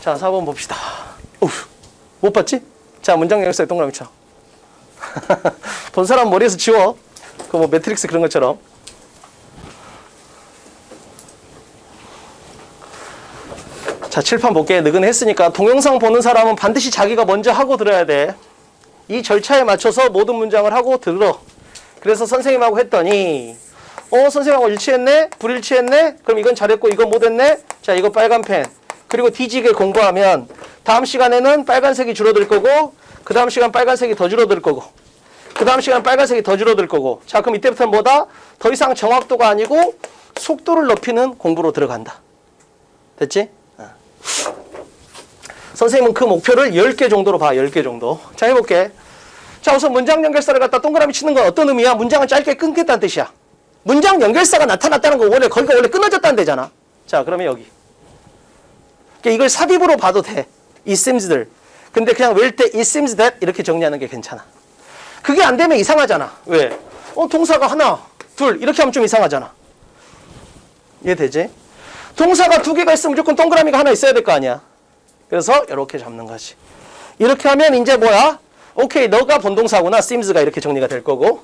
자, 4번 봅시다. 못 봤지? 자, 문장 연결사의 동그라미 쳐. 본 사람 머리에서 지워. 그 뭐 매트릭스 그런 것처럼. 자, 칠판 볼게. 느근했으니까 동영상 보는 사람은 반드시 자기가 먼저 하고 들어야 돼. 이 절차에 맞춰서 모든 문장을 하고 들어. 그래서 선생님하고 했더니 선생님하고 일치했네? 불일치했네? 그럼 이건 잘했고 이건 못했네? 자, 이거 빨간 펜. 그리고 뒤지게 공부하면 다음 시간에는 빨간색이 줄어들 거고 그 다음 시간 빨간색이 더 줄어들 거고 그 다음 시간 빨간색이 더 줄어들 거고. 자, 그럼 이때부터는 뭐다? 더 이상 정확도가 아니고 속도를 높이는 공부로 들어간다. 됐지? 선생님은 그 목표를 10개 정도로 봐. 10개 정도. 자, 해볼게. 자, 우선 문장 연결사를 갖다 동그라미 치는 건 어떤 의미야? 문장을 짧게 끊겠다는 뜻이야. 문장 연결사가 나타났다는 거 거기가 원래 끊어졌다는 데잖아. 자, 그러면 여기. 그러니까 이걸 삽입으로 봐도 돼. it semes들. 근데 그냥 외울 때 it seems that 이렇게 정리하는 게 괜찮아. 그게 안 되면 이상하잖아. 왜? 동사가 하나, 둘 이렇게 하면 좀 이상하잖아. 이해되지? 동사가 2개가 있으면 무조건 동그라미가 하나 있어야 될 거 아니야. 그래서 이렇게 잡는 거지. 이렇게 하면 이제 뭐야? 오케이, 너가 본동사구나. seems가 이렇게 정리가 될 거고.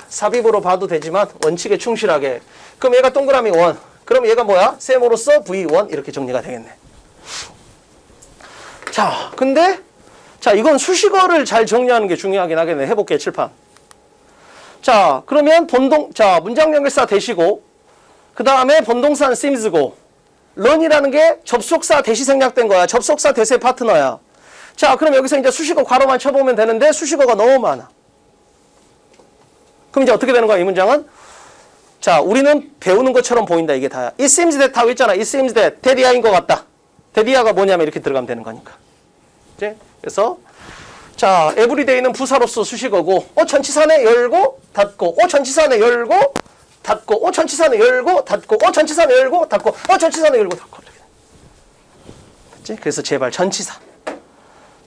삽입으로 봐도 되지만 원칙에 충실하게. 그럼 얘가 동그라미 1. 그럼 얘가 뭐야? 셈으로써 V1 이렇게 정리가 되겠네. 자, 근데 자, 이건 수식어를 잘 정리하는 게 중요하긴 하겠네. 해볼게, 칠판. 자, 그러면 문장 연결사 대시고 그 다음에 본동사는 seems고 런이라는 게 접속사 대시 생략된 거야. 접속사 대세 파트너야. 자, 그럼 여기서 이제 수식어 괄호만 쳐보면 되는데 수식어가 너무 많아. 그럼 이제 어떻게 되는 거야, 이 문장은? 자, 우리는 배우는 것처럼 보인다. 이게 다야. It seems that 하고 있잖아. It seems that. 데디아인 것 같다. 데디아가 뭐냐면 이렇게 들어가면 되는 거니까. 그치? 그래서 자, everyday는 부사로서 수식어고 전치사네 열고 닫고 전치사네 열고 닫고 전치사는 열고 닫고 전치사는 열고 닫고 전치사는 열고 닫고 됐지? 그래서 제발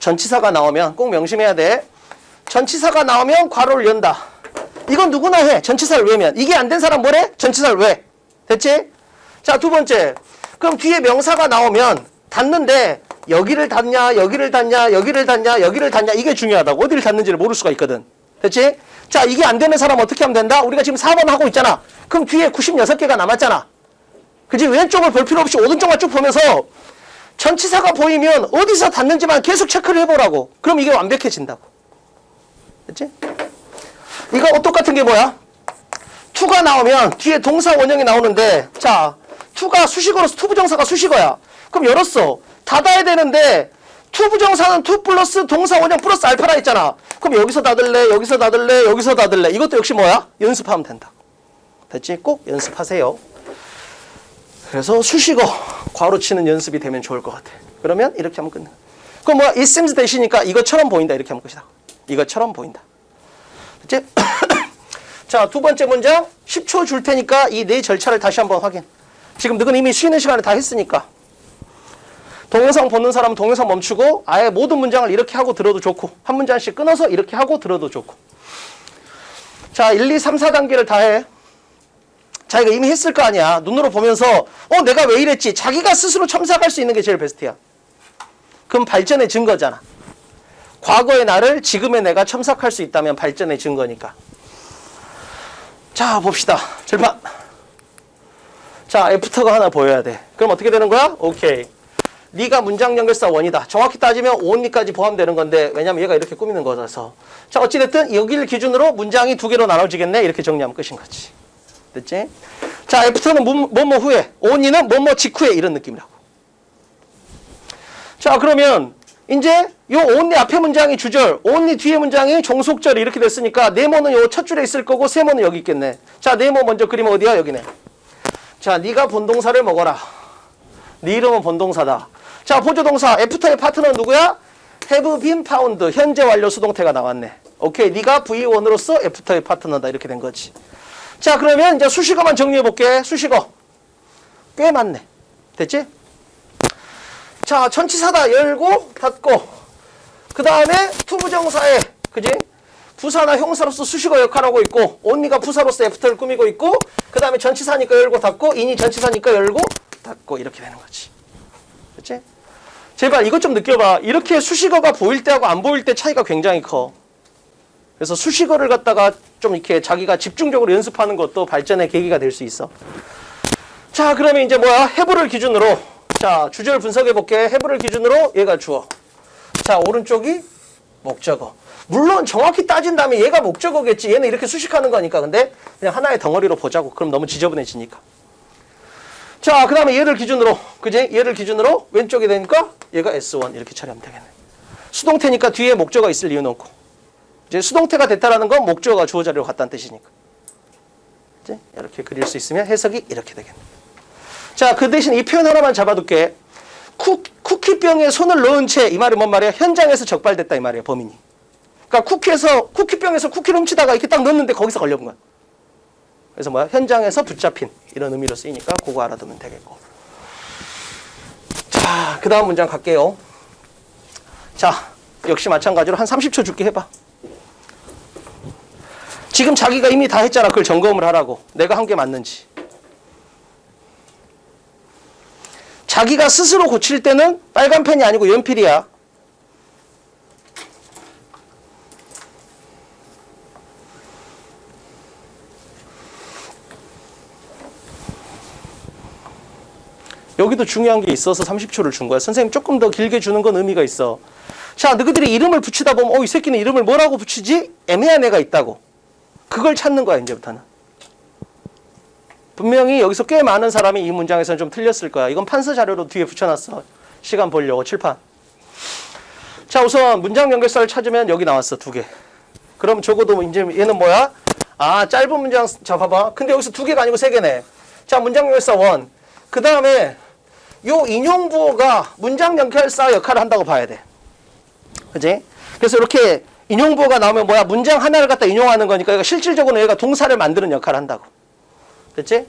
전치사가 나오면 꼭 명심해야 돼. 전치사가 나오면 괄호를 연다. 이건 누구나 해. 전치사를 외우면. 이게 안 된 사람 뭐래? 전치사를 외. 됐지? 자, 두 번째. 그럼 뒤에 명사가 나오면 닫는데 여기를 닫냐 여기를 닫냐 여기를 닫냐 여기를 닫냐 이게 중요하다고. 어디를 닫는지를 모를 수가 있거든. 됐지? 자, 이게 안 되는 사람 어떻게 하면 된다? 우리가 지금 4번 하고 있잖아. 그럼 뒤에 96개가 남았잖아. 그치? 왼쪽을 볼 필요 없이 오른쪽만 쭉 보면서 전치사가 보이면 어디서 닿는지만 계속 체크를 해보라고. 그럼 이게 완벽해진다고. 됐지? 이거 똑같은 게 뭐야? to가 나오면 뒤에 동사 원형이 나오는데 자, to가 수식어로서 to 부정사가 수식어야. 그럼 열었어. 닫아야 되는데 to 부정사는 to 플러스 동사 원형 플러스 알파라 했잖아. 그럼 여기서 닫을래 여기서 닫을래 여기서 닫을래. 이것도 역시 뭐야? 연습하면 된다. 됐지? 꼭 연습하세요. 그래서 수식어 괄호 치는 연습이 되면 좋을 것 같아. 그러면 이렇게 하면 끝나. 그럼 뭐야? it seems 대시니까 이것처럼 보인다. 이렇게 하면 끝이다. 이것처럼 보인다. 됐지? 자, 두 번째 문장 10초 줄 테니까 이 네 절차를 다시 한번 확인. 지금 너는 이미 쉬는 시간에 다 했으니까. 동영상 보는 사람은 동영상 멈추고 아예 모든 문장을 이렇게 하고 들어도 좋고 한 문장씩 끊어서 이렇게 하고 들어도 좋고. 자, 1, 2, 3, 4단계를 다 해. 자기가 이미 했을 거 아니야. 눈으로 보면서 내가 왜 이랬지? 자기가 스스로 첨삭할 수 있는 게 제일 베스트야. 그럼 발전의 증거잖아. 과거의 나를 지금의 내가 첨삭할 수 있다면 발전의 증거니까. 자, 봅시다. 절판. 자, 애프터가 하나 보여야 돼. 그럼 어떻게 되는 거야? 오케이. 네가 문장 연결사 원이다. 정확히 따지면 only까지 포함되는 건데 왜냐면 얘가 이렇게 꾸미는 거라서. 자, 어찌됐든 여기를 기준으로 문장이 2개로 나눠지겠네. 이렇게 정리하면 끝인 거지. 됐지? 자, 애프터는 뭐뭐 후에, only는 뭐뭐 직후에 이런 느낌이라고. 자, 그러면 이제 요 only 앞에 문장이 주절, only 뒤에 문장이 종속절 이렇게 됐으니까 네모는 요 첫 줄에 있을 거고 세모는 여기 있겠네. 자, 네모 먼저 그리면 어디야? 여기네. 자, 네가 본동사를 먹어라. 네 이름은 본동사다. 자, 보조동사 애프터의 파트너는 누구야? have been found. 현재 완료 수동태가 나왔네. 오케이, 네가 V1으로서 애프터의 파트너다. 이렇게 된 거지. 자, 그러면 이제 수식어만 정리해 볼게. 수식어 꽤 많네. 됐지? 자, 전치사다. 열고 닫고 그 다음에 투부정사에 그지? 부사나 형사로서 수식어 역할하고 있고 only가 부사로서 애프터를 꾸미고 있고 그 다음에 전치사니까 열고 닫고 in이 전치사니까 열고 닫고 이렇게 되는 거지. 그치? 제발 이것 좀 느껴봐. 이렇게 수식어가 보일 때하고 안 보일 때 차이가 굉장히 커. 그래서 수식어를 갖다가 좀 이렇게 자기가 집중적으로 연습하는 것도 발전의 계기가 될 수 있어. 자, 그러면 이제 뭐야? have를 기준으로. 자, 주제를 분석해 볼게. have를 기준으로 얘가 주어. 자, 오른쪽이 목적어. 물론 정확히 따진다면 얘가 목적어겠지. 얘는 이렇게 수식하는 거니까. 근데 그냥 하나의 덩어리로 보자고. 그럼 너무 지저분해지니까. 자, 그 다음에 얘를 기준으로. 그지? 얘를 기준으로 왼쪽이 되니까 얘가 S1 이렇게 처리하면 되겠네. 수동태니까 뒤에 목적어가 있을 이유는 없고. 이제 수동태가 됐다라는 건 목적어가 주어 자리로 갔다는 뜻이니까. 이제 이렇게 그릴 수 있으면 해석이 이렇게 되겠네. 자, 그 대신 이 표현 하나만 잡아둘게. 쿠키병에 손을 넣은 채, 이 말이 뭔 말이야? 현장에서 적발됐다 이 말이야, 범인이. 그러니까 쿠키병에서 쿠키를 훔치다가 이렇게 딱 넣었는데 거기서 걸려본 거야. 그래서 뭐야? 현장에서 붙잡힌 이런 의미로 쓰이니까 그거 알아두면 되겠고. 자, 그 다음 문장 갈게요. 자, 역시 마찬가지로 한 30초 줄게 해봐. 지금 자기가 이미 다 했잖아. 그걸 점검을 하라고. 내가 한 게 맞는지. 자기가 스스로 고칠 때는 빨간 펜이 아니고 연필이야. 여기도 중요한 게 있어서 30초를 준 거야. 선생님 조금 더 길게 주는 건 의미가 있어. 자, 너희들이 이름을 붙이다 보면 이 새끼는 이름을 뭐라고 붙이지? 애매한 애가 있다고. 그걸 찾는 거야, 이제부터는. 분명히 여기서 꽤 많은 사람이 이 문장에서는 좀 틀렸을 거야. 이건 판서 자료로 뒤에 붙여놨어. 시간 보려고, 칠판. 자, 우선 문장 연결사를 찾으면 여기 나왔어, 2개. 그럼 적어도 이제 얘는 뭐야? 아, 짧은 문장, 자, 봐봐. 근데 여기서 2개가 아니고 3개네. 자, 문장 연결사 1. 그 다음에 요 인용부호가 문장 연결사 역할을 한다고 봐야 돼. 그지? 그래서 이렇게 인용부호가 나오면 뭐야? 문장 하나를 갖다 인용하는 거니까 얘가 실질적으로 얘가 동사를 만드는 역할을 한다고. 됐지?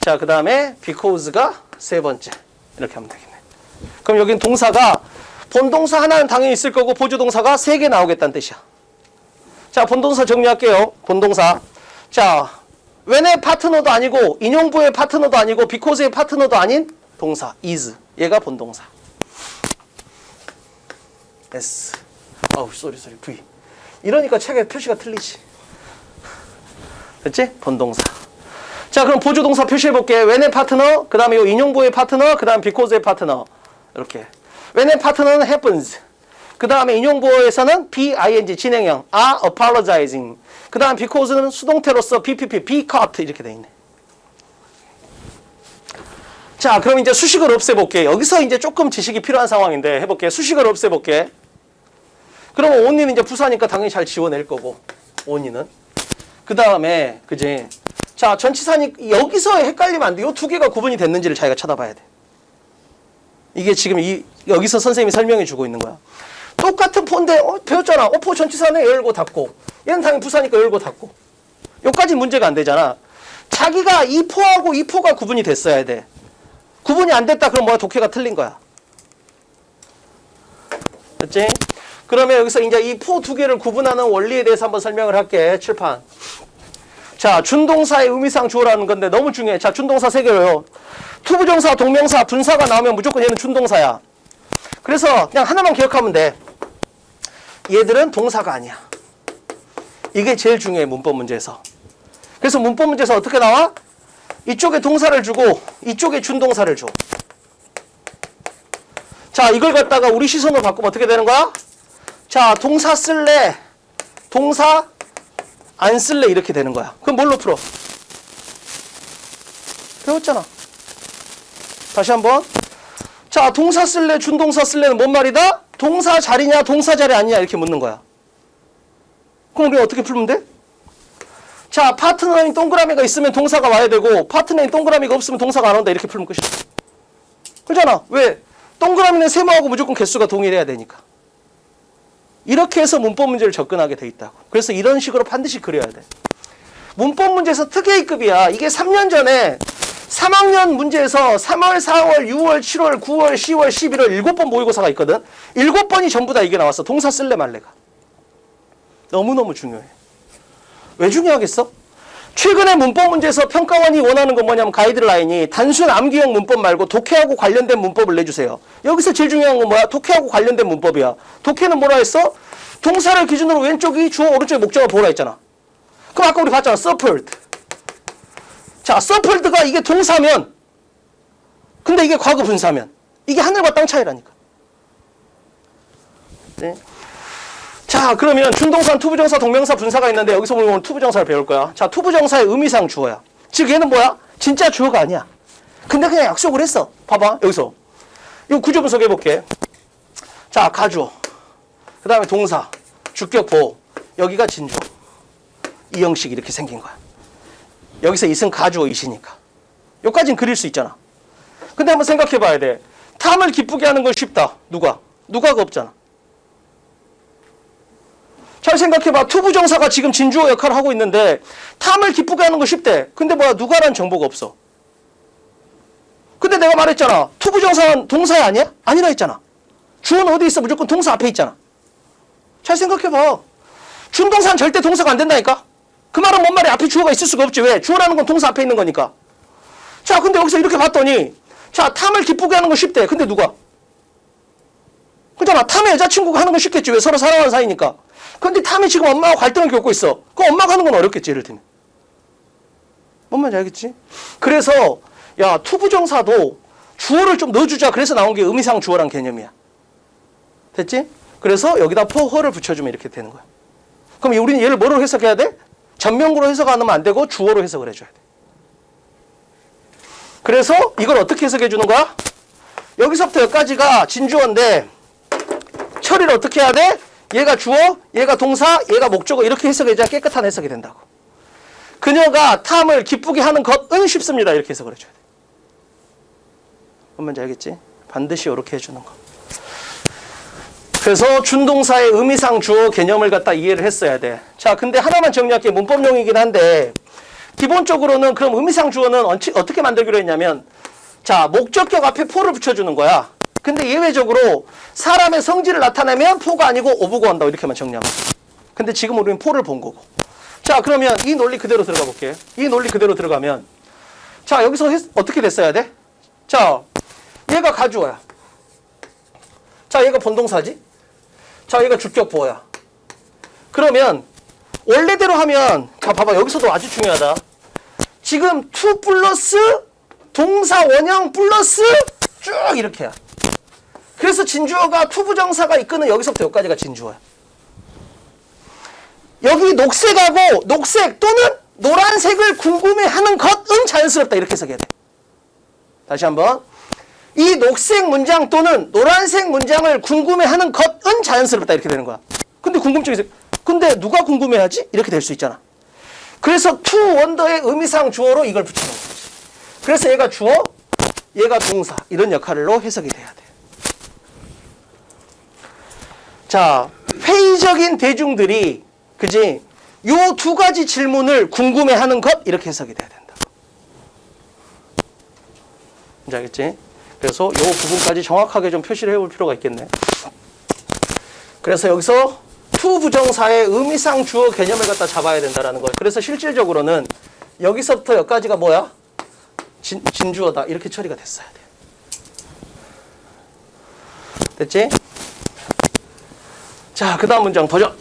자, 그 다음에 because가 3번째. 이렇게 하면 되겠네. 그럼 여긴 동사가 본동사 하나는 당연히 있을 거고 보조동사가 3개 나오겠다는 뜻이야. 자, 본동사 정리할게요. 본동사. 자, when의 파트너도 아니고 인용부의 파트너도 아니고 because의 파트너도 아닌 동사 is. 얘가 본동사. S. 어우, 쏘리 V. 이러니까 책에 표시가 틀리지. 됐지? 본동사. 자, 그럼 보조동사 표시해볼게. when의 파트너, 그 다음에 요 인용부의 파트너, 그 다음 because의 파트너. 이렇게. when의 파트너는 happens. 그 다음에 인용부에서는 be, 진행형. are apologizing. 그 다음 because는 수동태로서 be caught. 이렇게 돼 있네. 자, 그럼 이제 수식을 없애볼게. 여기서 이제 조금 지식이 필요한 상황인데 해볼게. 수식을 없애볼게. 그러면 only는 이제 부사니까 당연히 잘 지워낼 거고. only는. 그 다음에, 그지? 자, 전치사니 여기서 헷갈리면 안 돼. 요 2개가 구분이 됐는지를 자기가 찾아봐야 돼. 이게 지금 여기서 선생님이 설명해 주고 있는 거야. 똑같은 포인데 배웠잖아. 어포 전치사는 열고 닫고. 얘는 당연히 부사니까 열고 닫고. 여기까지 문제가 안 되잖아. 자기가 이 포하고 이 포가 구분이 됐어야 돼. 구분이 안 됐다 그럼 뭐야? 독해가 틀린 거야. 됐지? 그러면 여기서 이제 이 포 2개를 구분하는 원리에 대해서 한번 설명을 할게. 칠판. 자, 준동사의 의미상 주어라는 건데 너무 중요해. 자, 준동사 3개로요. 투부정사, 동명사, 분사가 나오면 무조건 얘는 준동사야. 그래서 그냥 하나만 기억하면 돼. 얘들은 동사가 아니야. 이게 제일 중요해, 문법 문제에서. 그래서 문법 문제에서 어떻게 나와? 이쪽에 동사를 주고 이쪽에 준동사를 줘. 자, 이걸 갖다가 우리 시선으로 바꾸면 어떻게 되는 거야? 자, 동사 쓸래, 동사 안 쓸래 이렇게 되는 거야. 그럼 뭘로 풀어? 배웠잖아. 다시 한번. 자, 동사 쓸래, 준동사 쓸래는 뭔 말이다? 동사 자리냐, 동사 자리 아니냐 이렇게 묻는 거야. 그럼 우리가 어떻게 풀면 돼? 자, 파트너인 동그라미가 있으면 동사가 와야 되고 파트너인 동그라미가 없으면 동사가 안 온다 이렇게 풀면 끝이야. 그렇잖아. 왜? 동그라미는 세모하고 무조건 개수가 동일해야 되니까. 이렇게 해서 문법 문제를 접근하게 돼 있다고. 그래서 이런 식으로 반드시 그려야 돼. 문법 문제에서 특A급이야. 이게 3년 전에 3학년 문제에서 3월, 4월, 6월, 7월, 9월, 10월, 11월 7번 모의고사가 있거든. 7번이 전부 다 이게 나왔어. 동사 쓸래 말래가. 너무너무 중요해. 왜 중요하겠어? 최근에 문법 문제에서 평가원이 원하는 건 뭐냐면 가이드라인이 단순 암기형 문법 말고 독해하고 관련된 문법을 내주세요. 여기서 제일 중요한 건 뭐야? 독해하고 관련된 문법이야. 독해는 뭐라 했어? 동사를 기준으로 왼쪽이 주어, 오른쪽이 목적어 보라 했잖아. 그럼 아까 우리 봤잖아. suffered. 자, suffered가 이게 동사면, 근데 이게 과거 분사면, 이게 하늘과 땅 차이라니까. 네. 자, 그러면 준동사는 투부정사, 동명사, 분사가 있는데 여기서 우리 오늘 투부정사를 배울 거야. 자, 투부정사의 의미상 주어야. 즉 얘는 뭐야? 진짜 주어가 아니야. 근데 그냥 약속을 했어. 봐봐, 여기서. 이 구조 분석해 볼게. 자, 가주어. 그 다음에 동사, 주격, 보호. 여기가 진주어. 이 형식이 이렇게 생긴 거야. 여기서 이승 가주어 이시니까. 여기까지는 그릴 수 있잖아. 근데 한번 생각해 봐야 돼. 탐을 기쁘게 하는 건 쉽다. 누가? 누가가 없잖아. 잘 생각해봐. 투부정사가 지금 진주어 역할을 하고 있는데 탐을 기쁘게 하는 거 쉽대. 근데 뭐야? 누가라는 정보가 없어. 근데 내가 말했잖아. 투부정사는 동사야 아니야? 아니라 했잖아. 주어는 어디 있어? 무조건 동사 앞에 있잖아. 잘 생각해봐. 준동사는 절대 동사가 안 된다니까? 그 말은 뭔 말이야? 앞에 주어가 있을 수가 없지. 왜? 주어라는 건 동사 앞에 있는 거니까. 자, 근데 여기서 이렇게 봤더니 자, 탐을 기쁘게 하는 건 쉽대. 근데 누가? 그잖아. 탐의 여자친구가 하는 건 쉽겠지. 왜? 서로 사랑하는 사이니까. 근데 탐이 지금 엄마와 갈등을 겪고 있어. 그럼 엄마가 하는 건 어렵겠지, 예를 들면. 뭔 말인지 알겠지? 그래서 야, 투부정사도 주어를 좀 넣어주자. 그래서 나온 게 의미상 주어란 개념이야. 됐지? 그래서 여기다 포허를 붙여주면 이렇게 되는 거야. 그럼 우리는 얘를 뭐로 해석해야 돼? 전명구로 해석 안 하면 안 되고 주어로 해석을 해줘야 돼. 그래서 이걸 어떻게 해석해 주는 거야? 여기서부터 여기까지가 진주어인데 처리를 어떻게 해야 돼? 얘가 주어, 얘가 동사, 얘가 목적어 이렇게 해석해줘야 깨끗한 해석이 된다고. 그녀가 탐을 기쁘게 하는 것은 쉽습니다. 이렇게 해석을 해줘야 돼. 뭔 말인지 알겠지? 반드시 이렇게 해주는 거. 그래서 준동사의 의미상 주어 개념을 갖다 이해를 했어야 돼. 자, 근데 하나만 정리할게. 문법용이긴 한데 기본적으로는 그럼 의미상 주어는 어떻게 만들기로 했냐면 자, 목적격 앞에 포를 붙여주는 거야. 근데 예외적으로 사람의 성질을 나타내면 포가 아니고 오브고 한다. 이렇게만 정리하면. 근데 지금 우리는 포를 본 거고. 자, 그러면 이 논리 그대로 들어가 볼게. 이 논리 그대로 들어가면 자, 여기서 어떻게 됐어야 돼? 자, 얘가 가주어야. 자, 얘가 본동사지. 자, 얘가 주격 보어야. 그러면 원래대로 하면 자, 봐봐. 여기서도 아주 중요하다. 지금 to 플러스 동사 원형 플러스 쭉 이렇게야. 그래서 진주어가 투부정사가 이끄는 여기서부터 여기까지가 진주어야. 여기 녹색하고 녹색 또는 노란색을 궁금해하는 것은 자연스럽다. 이렇게 해석해야 돼. 다시 한번. 이 녹색 문장 또는 노란색 문장을 궁금해하는 것은 자연스럽다. 이렇게 되는 거야. 근데 궁금증이 있어. 근데 누가 궁금해하지? 이렇게 될 수 있잖아. 그래서 to 원더의 의미상 주어로 이걸 붙여놓은 거지. 그래서 얘가 주어, 얘가 동사 이런 역할로 해석이 돼야 돼. 자, 회의적인 대중들이 그지? 요 두 가지 질문을 궁금해하는 것 이렇게 해석이 돼야 된다. 이제 알겠지? 그래서 요 부분까지 정확하게 좀 표시를 해볼 필요가 있겠네. 그래서 여기서 to 부정사의 의미상 주어 개념을 갖다 잡아야 된다라는 거예요. 그래서 실질적으로는 여기서부터 여기까지가 뭐야? 진주어다. 이렇게 처리가 됐어야 돼. 됐지? 자, 그 다음 문장 도전.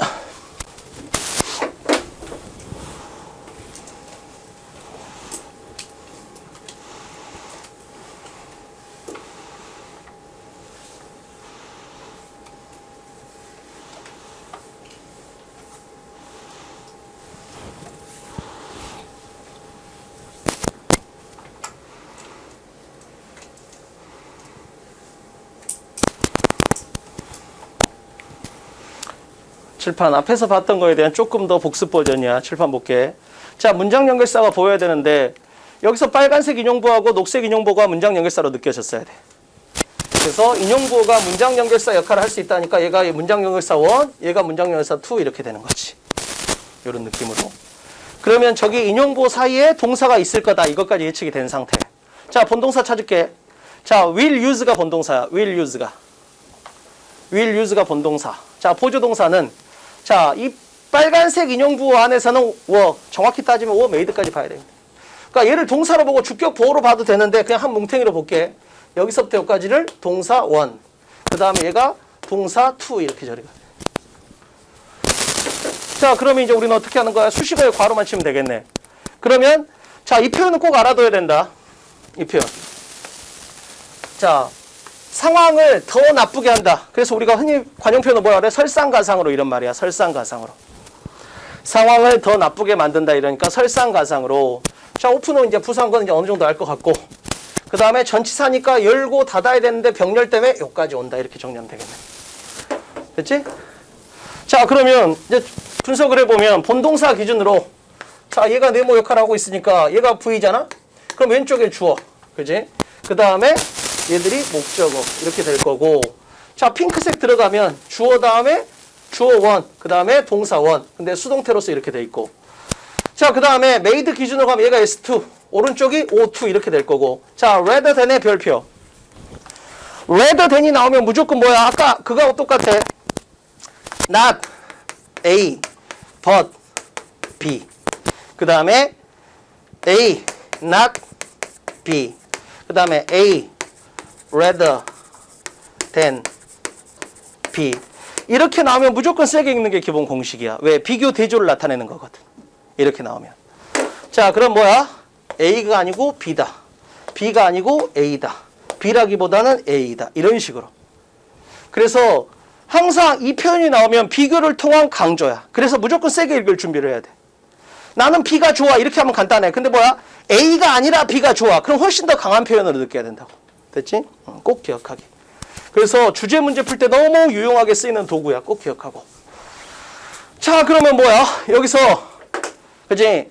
칠판 앞에서 봤던 거에 대한 조금 더 복습 버전이야. 칠판 볼게. 자, 문장 연결사가 보여야 되는데 여기서 빨간색 인용부하고 녹색 인용부가 문장 연결사로 느껴졌어야 돼. 그래서 인용부가 문장 연결사 역할을 할 수 있다니까 얘가 문장 연결사 1, 얘가 문장 연결사 2 이렇게 되는 거지. 이런 느낌으로. 그러면 저기 인용부 사이에 동사가 있을 거다. 이것까지 예측이 된 상태. 자, 본동사 찾을게. 자, will use가 본동사야. will use가 본동사. 자, 보조동사는 자, 이 빨간색 인용부호 안에서는 정확히 따지면 were made까지 봐야 됩니다. 그러니까 얘를 동사로 보고 주격 보호로 봐도 되는데 그냥 한 뭉탱이로 볼게. 여기서부터 여기까지를 동사 one, 그 다음에 얘가 동사 two 이렇게 처리가 돼. 자, 그러면 이제 우리는 어떻게 하는 거야? 수식어에 괄호만 치면 되겠네. 그러면 자, 이 표현은 꼭 알아둬야 된다. 이 표현. 자, 상황을 더 나쁘게 한다. 그래서 우리가 흔히 관용 표현을 뭐라 그래? 설상가상으로 이런 말이야. 설상가상으로. 상황을 더 나쁘게 만든다 이러니까 설상가상으로. 자, 오픈은 이제 부사한 건 이제 어느 정도 알 것 같고, 그 다음에 전치사니까 열고 닫아야 되는데 병렬 때문에 여기까지 온다 이렇게 정리하면 되겠네. 됐지? 자, 그러면 이제 분석을 해보면 본동사 기준으로, 자, 얘가 네모 역할을 하고 있으니까 얘가 V잖아? 그럼 왼쪽에 주어, 그지? 그 다음에 얘들이 목적어 이렇게 될 거고, 자, 핑크색 들어가면 주어 다음에 주어 원, 그 다음에 동사 원. 근데 수동태로서 이렇게 돼 있고, 자, 그 다음에 made 기준으로 가면 얘가 S2, 오른쪽이 O2 이렇게 될 거고, 자, rather than의 별표. rather than이 나오면 무조건 뭐야? 아까 그거하고 똑같아. not A, but B. 그 다음에 A, not B. 그 다음에 A, rather than B. 이렇게 나오면 무조건 세게 읽는 게 기본 공식이야. 왜? 비교 대조를 나타내는 거거든. 이렇게 나오면. 자, 그럼 뭐야? A가 아니고 B다. B가 아니고 A다. B라기보다는 A다. 이런 식으로. 그래서 항상 이 표현이 나오면 비교를 통한 강조야. 그래서 무조건 세게 읽을 준비를 해야 돼. 나는 B가 좋아. 이렇게 하면 간단해. 근데 뭐야? A가 아니라 B가 좋아. 그럼 훨씬 더 강한 표현으로 느껴야 된다고. 됐지? 꼭 기억하기. 그래서 주제 문제 풀 때 너무 유용하게 쓰이는 도구야. 꼭 기억하고. 자, 그러면 뭐야? 여기서 그지?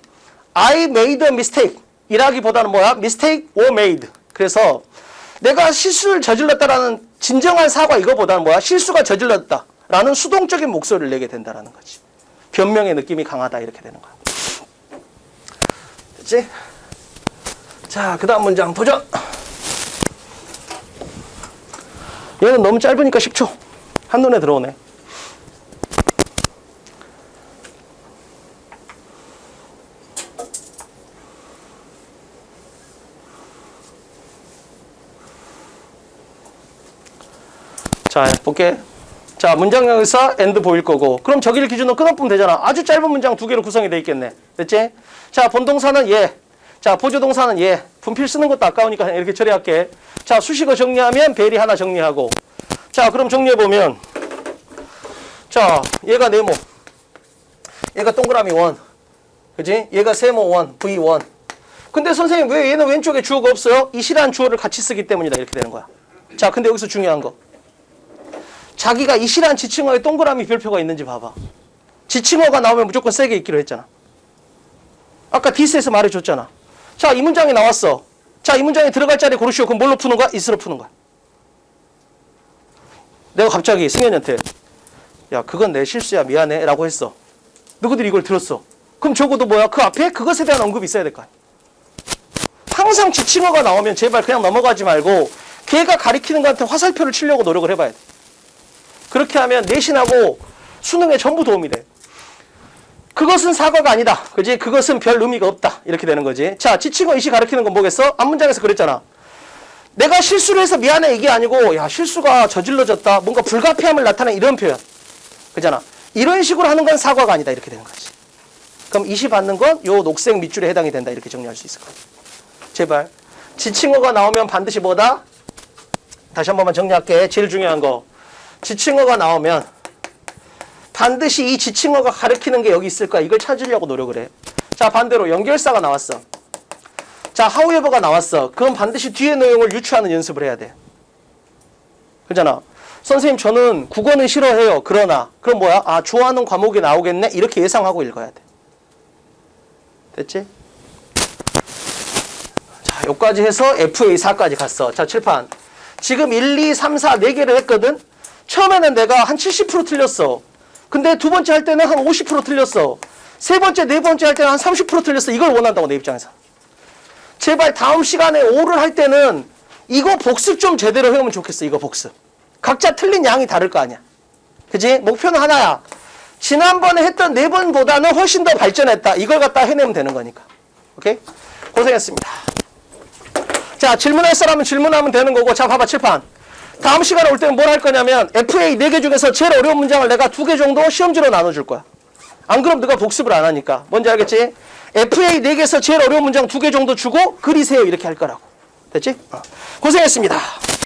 I made a mistake 이라기보다는 뭐야? mistake or made. 그래서 내가 실수를 저질렀다라는 진정한 사과 이거보다는 뭐야? 실수가 저질렀다라는 수동적인 목소리를 내게 된다라는 거지. 변명의 느낌이 강하다 이렇게 되는 거야. 됐지? 자, 그 다음 문장 도전. 얘는 너무 짧으니까 10초. 한눈에 들어오네. 자, 볼게. 자, 문장에서 and 보일 거고, 그럼 저기를 기준으로 끊어보면 되잖아. 아주 짧은 문장 두 개로 구성이 돼 있겠네. 됐지? 자, 본동사는 얘. 자, 보조동사는 얘. 분필 쓰는 것도 아까우니까 그냥 이렇게 처리할게. 자, 수식어 정리하면 베리 하나 정리하고. 자, 그럼 정리해보면, 자, 얘가 네모, 얘가 동그라미 원, 그지? 얘가 세모 원, V1. 근데 선생님 왜 얘는 왼쪽에 주어가 없어요? 이시라는 주어를 같이 쓰기 때문이다 이렇게 되는 거야. 자, 근데 여기서 중요한 거, 자기가 이시라는 지칭어에 동그라미 별표가 있는지 봐봐. 지칭어가 나오면 무조건 세게 읽기로 했잖아. 아까 디스에서 말해줬잖아. 자, 이 문장이 나왔어. 자, 이 문장에 들어갈 자리 고르시오. 그럼 뭘로 푸는 거야? is로 푸는 거야. 내가 갑자기 승현이한테 야, 그건 내 실수야 미안해 라고 했어. 너희들이 이걸 들었어. 그럼 적어도 뭐야? 그 앞에 그것에 대한 언급이 있어야 될 거 아니야. 항상 지칭어가 나오면 제발 그냥 넘어가지 말고 걔가 가리키는 거한테 화살표를 치려고 노력을 해봐야 돼. 그렇게 하면 내신하고 수능에 전부 도움이 돼. 그것은 사과가 아니다. 그지? 그것은 별 의미가 없다. 이렇게 되는 거지. 자, 지칭어 이시 가리키는 건 뭐겠어? 앞문장에서 그랬잖아. 내가 실수를 해서 미안해 이게 아니고 야, 실수가 저질러졌다. 뭔가 불가피함을 나타내는 이런 표현. 그잖아. 이런 식으로 하는 건 사과가 아니다. 이렇게 되는 거지. 그럼 이시 받는 건 요 녹색 밑줄에 해당이 된다. 이렇게 정리할 수 있을 거야. 제발. 지칭어가 나오면 반드시 뭐다? 다시 한 번만 정리할게. 제일 중요한 거. 지칭어가 나오면 반드시 이 지칭어가 가리키는 게 여기 있을 거야. 이걸 찾으려고 노력을 해. 자, 반대로 연결사가 나왔어. 자, however가 나왔어. 그럼 반드시 뒤에 내용을 유추하는 연습을 해야 돼. 그잖아. 선생님 저는 국어는 싫어해요. 그러나. 그럼 뭐야? 아, 좋아하는 과목이 나오겠네? 이렇게 예상하고 읽어야 돼. 됐지? 자, 여기까지 해서 FA4까지 갔어. 자, 칠판. 지금 1, 2, 3, 4, 4개를 했거든? 처음에는 내가 한 70% 틀렸어. 근데 두 번째 할 때는 한 50% 틀렸어. 세 번째, 네 번째 할 때는 한 30% 틀렸어. 이걸 원한다고, 내 입장에서. 제발 다음 시간에 5를 할 때는 이거 복습 좀 제대로 해오면 좋겠어. 이거 복습. 각자 틀린 양이 다를 거 아니야. 그지? 목표는 하나야. 지난번에 했던 4번보다는 훨씬 더 발전했다. 이걸 갖다 해내면 되는 거니까. 오케이? 고생했습니다. 자, 질문할 사람은 질문하면 되는 거고. 자, 봐봐, 칠판. 다음 시간에 올 때는 뭘 할 거냐면 FA 4개 중에서 제일 어려운 문장을 내가 2개 정도 시험지로 나눠줄 거야. 안 그럼 너가 복습을 안 하니까. 뭔지 알겠지? FA 4개에서 제일 어려운 문장 2개 정도 주고 그리세요. 이렇게 할 거라고. 됐지? 고생했습니다.